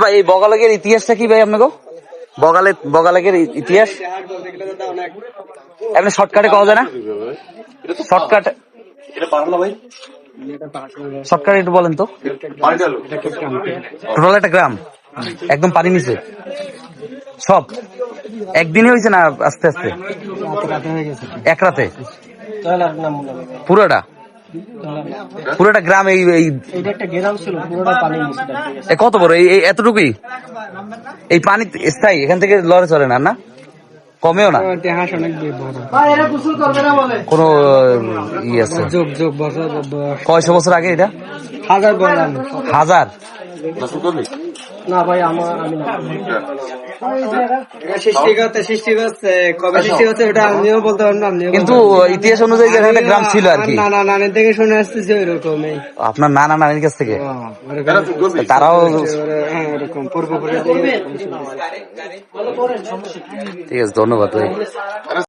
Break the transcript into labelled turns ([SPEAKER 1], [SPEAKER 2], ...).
[SPEAKER 1] ভাই এই বগালের ইতিহাসটা কি ভাই আপনাকে? বগালের ইতিহাস এমনি শর্টকাটে কওয়া যায় না? শর্টকাট শর্টকাটে একটু বলেন তো। টোটাল একটা গ্রাম একদম পানি নিচে সব একদিনে হয়েছে না আস্তে আস্তে? এক রাতে পুরোটা গ্রাম কত বড়? এই এতটুকুই এই পানি স্থায়ী, এখান থেকে লড়ে চলে না, না কমেও না কোনো ই আছে? কয়শো বছর আগে এটা? হাজার
[SPEAKER 2] না ভাই আমি সৃষ্টি করছে কবে সৃষ্টি করছে ওটা আমিও বলতে পারবো না,
[SPEAKER 1] কিন্তু ইতিহাস অনুযায়ী একটা গ্রাম ছিল আর কি।
[SPEAKER 2] নানা নানির থেকে শুনে আসতেছে ওইরকমই।
[SPEAKER 1] আপনার নানা নানির কাছ থেকে? তারাও
[SPEAKER 2] এরকম পূর্বপুরুষ।
[SPEAKER 1] ঠিক আছে, ধন্যবাদ ভাই।